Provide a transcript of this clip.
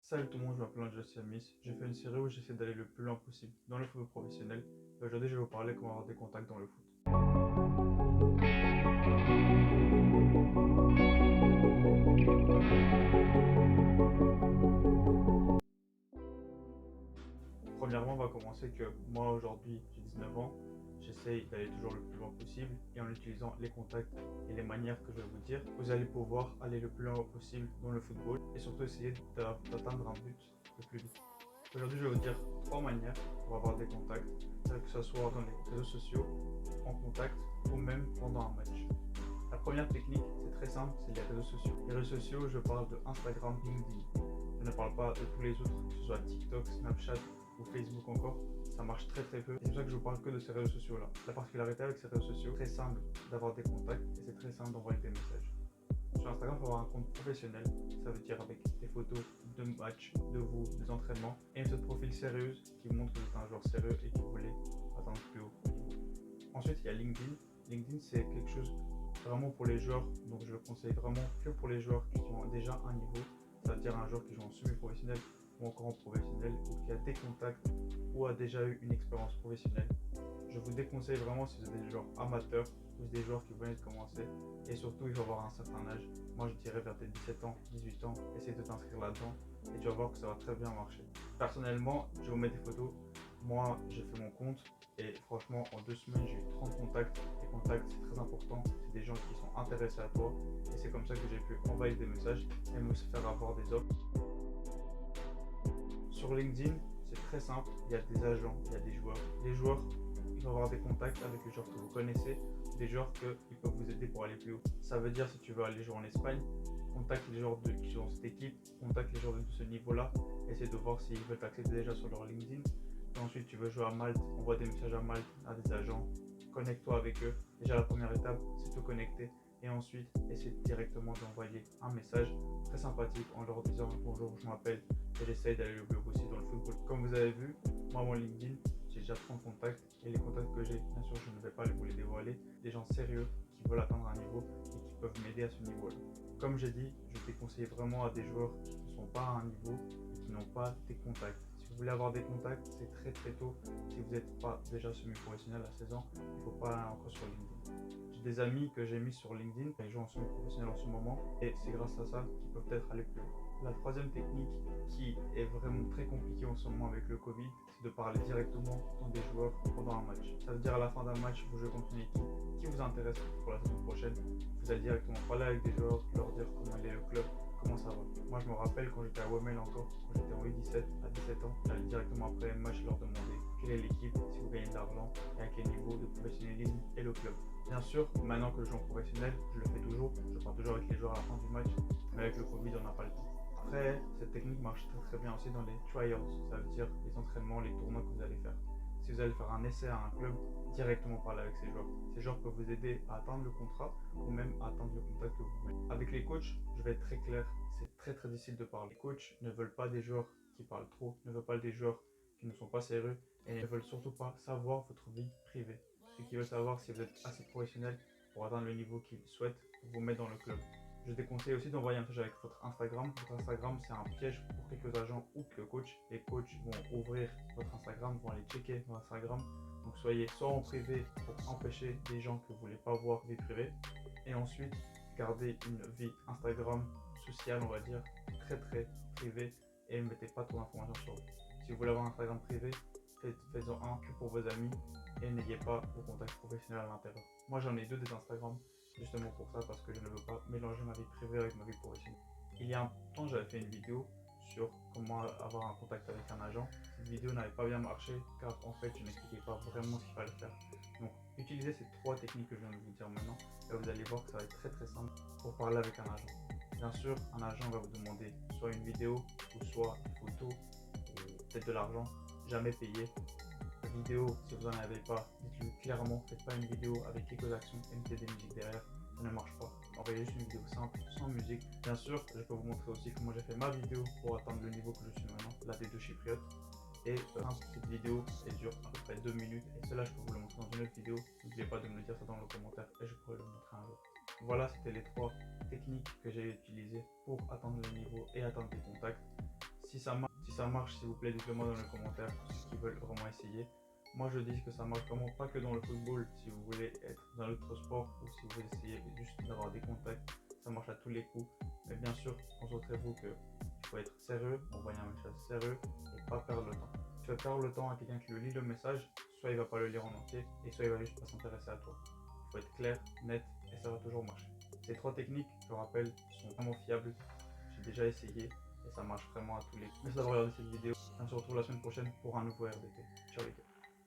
Salut tout le monde, je m'appelle Angelo Siamis. J'ai fait une série où j'essaie d'aller le plus loin possible dans le football professionnel. Et aujourd'hui, je vais vous parler comment avoir des contacts dans le foot. Premièrement, on va commencer que moi aujourd'hui, j'ai 19 ans. J'essaie d'aller toujours le plus loin possible et en utilisant les contacts et les manières que je vais vous dire, vous allez pouvoir aller le plus loin possible dans le football et surtout essayer d'atteindre un but le plus vite. Aujourd'hui, je vais vous dire 3 manières pour avoir des contacts, que ce soit dans les réseaux sociaux, en contact ou même pendant un match. La première technique, c'est très simple, c'est les réseaux sociaux. Les réseaux sociaux, je parle de Instagram, LinkedIn. Je ne parle pas de tous les autres, que ce soit TikTok, Snapchat ou Facebook encore. Ça marche très peu. C'est pour ça que je vous parle que de ces réseaux sociaux-là. La particularité avec ces réseaux sociaux, c'est très simple d'avoir des contacts et c'est très simple d'envoyer des messages. Sur Instagram, il faut avoir un compte professionnel, ça veut dire avec des photos de matchs, de vous, des entraînements, et une photo de profil sérieuse qui montre que vous êtes un joueur sérieux et que vous voulez atteindre plus haut niveau. Ensuite, il y a LinkedIn. LinkedIn, c'est quelque chose vraiment pour les joueurs, donc je le conseille vraiment que pour les joueurs qui ont déjà un niveau, c'est-à-dire un joueur qui joue en semi-professionnel ou encore en professionnel ou qui a des contacts ou a déjà eu une expérience professionnelle. Je vous déconseille vraiment si vous êtes des joueurs amateurs ou des joueurs qui venez de commencer. Et surtout, il faut avoir un certain âge. Moi, je dirais vers tes 17 ans, 18 ans, essaye de t'inscrire là-dedans et tu vas voir que ça va très bien marcher. Personnellement, je vais vous mettre des photos. Moi, j'ai fait mon compte et franchement, en 2 semaines, j'ai eu 30 contacts. Les contacts, c'est très important. C'est des gens qui sont intéressés à toi et c'est comme ça que j'ai pu envoyer des messages et me faire avoir des offres. Sur LinkedIn, c'est très simple. Il y a des agents, il y a des joueurs. Les joueurs, il faut avoir des contacts avec les joueurs que vous connaissez, des joueurs qui peuvent vous aider pour aller plus haut. Ça veut dire si tu veux aller jouer en Espagne, contacte les joueurs qui sont dans cette équipe, contacte les joueurs de ce niveau-là, essaie de voir s'ils veulent t'accepter déjà sur leur LinkedIn. Et ensuite, tu veux jouer à Malte, envoie des messages à Malte, à des agents, connecte-toi avec eux. Déjà, la première étape, c'est te connecter. Et ensuite, essaie directement d'envoyer un message très sympathique en leur disant bonjour, je m'appelle et j'essaye d'aller le plus haut possible dans le football. Comme vous avez vu, moi, mon LinkedIn, j'ai déjà 30 contacts et les contacts que j'ai, bien sûr, je ne vais pas vous les dévoiler. Des gens sérieux qui veulent atteindre un niveau et qui peuvent m'aider à ce niveau-là. Comme j'ai dit, je déconseille vraiment à des joueurs qui ne sont pas à un niveau et qui n'ont pas des contacts. Si vous voulez avoir des contacts, c'est très tôt. Si vous n'êtes pas déjà semi-professionnel à 16 ans, il ne faut pas aller encore sur LinkedIn. J'ai des amis que j'ai mis sur LinkedIn, ils jouent en semi-professionnel en ce moment et c'est grâce à ça qu'ils peuvent peut-être aller plus haut. La troisième technique qui est vraiment très compliquée en ce moment avec le Covid, c'est de parler directement dans des joueurs pendant un match. Ça veut dire à la fin d'un match, vous jouez contre une équipe qui vous intéresse pour la saison prochaine. Vous allez directement parler avec des joueurs, leur dire comment est le club, comment ça va. Moi, je me rappelle quand j'étais à Wemel encore, quand j'étais en U17 à 17 ans, j'allais directement après le match leur demander quelle est l'équipe, si vous gagnez de l'argent et à quel niveau de professionnalisme est le club. Bien sûr, maintenant que je joue en professionnel, je le fais toujours, je parle toujours avec les joueurs à la fin du match, mais avec le Covid, on n'a pas le temps. Après, cette technique marche très bien aussi dans les trials, ça veut dire les entraînements, les tournois que vous allez faire. Si vous allez faire un essai à un club, directement parler avec ces joueurs. Ces joueurs peuvent vous aider à atteindre le contrat ou même à atteindre le contact que vous voulez. Avec les coachs, je vais être très clair, c'est très difficile de parler. Les coachs ne veulent pas des joueurs qui parlent trop, ne veulent pas des joueurs qui ne sont pas sérieux et ne veulent surtout pas savoir votre vie privée. Ce qui veut savoir si vous êtes assez professionnel pour atteindre le niveau qu'ils souhaitent pour vous mettre dans le club. Je déconseille aussi d'envoyer un message avec votre Instagram. Votre Instagram, c'est un piège pour quelques agents ou quelques coachs. Les coachs vont ouvrir votre Instagram, vont aller checker votre Instagram. Donc soyez soit en privé pour empêcher des gens que vous ne voulez pas voir vie privée. Et ensuite, gardez une vie Instagram sociale, on va dire, très privée. Et ne mettez pas trop d'informations sur vous. Si vous voulez avoir un Instagram privé, faites-en un que pour vos amis et n'ayez pas de contact professionnel à l'intérieur. Moi, j'en ai 2 des Instagram justement pour ça, parce que je ne veux pas mélanger ma vie privée avec ma vie professionnelle. Il y a un temps, j'avais fait une vidéo sur comment avoir un contact avec un agent. Cette vidéo n'avait pas bien marché car en fait je n'expliquais pas vraiment ce qu'il fallait faire. Donc utilisez ces 3 techniques que je viens de vous dire maintenant et vous allez voir que ça va être très simple pour parler avec un agent. Bien sûr, un agent va vous demander soit une vidéo ou soit une photo ou peut-être de l'argent, jamais payé. La vidéo, si vous n'en avez pas, dites-le clairement, faites pas une vidéo avec quelques actions et mettez des musiques derrière, ça ne marche pas. Envoyez juste une vidéo simple, sans musique. Bien sûr, je peux vous montrer aussi comment j'ai fait ma vidéo pour atteindre le niveau que je suis maintenant, la D2 chypriote. Et cette vidéo, elle dure à peu près 2 minutes et cela, je peux vous le montrer dans une autre vidéo. N'oubliez pas de me le dire ça dans le commentaire et je pourrai le montrer un jour. Voilà, c'était les 3 techniques que j'ai utilisées pour atteindre le niveau et atteindre des contacts. Si ça marche, s'il vous plaît, dites-le moi dans les commentaires ceux qui veulent vraiment essayer. Moi, je dis que ça marche vraiment pas que dans le football. Si vous voulez être dans un autre sport ou si vous voulez essayer juste d'avoir des contacts, ça marche à tous les coups. Mais bien sûr, concentrez-vous qu'il faut être sérieux, envoyer un message sérieux et pas perdre le temps. Tu vas perdre le temps à quelqu'un qui lit le message, soit il va pas le lire en entier et soit il va juste pas s'intéresser à toi. Il faut être clair, net et ça va toujours marcher. Ces 3 techniques, je rappelle, sont vraiment fiables. J'ai déjà essayé et ça marche vraiment à tous les coups. Merci d'avoir regardé cette vidéo. On se retrouve la semaine prochaine pour un nouveau RDT. Ciao les gars.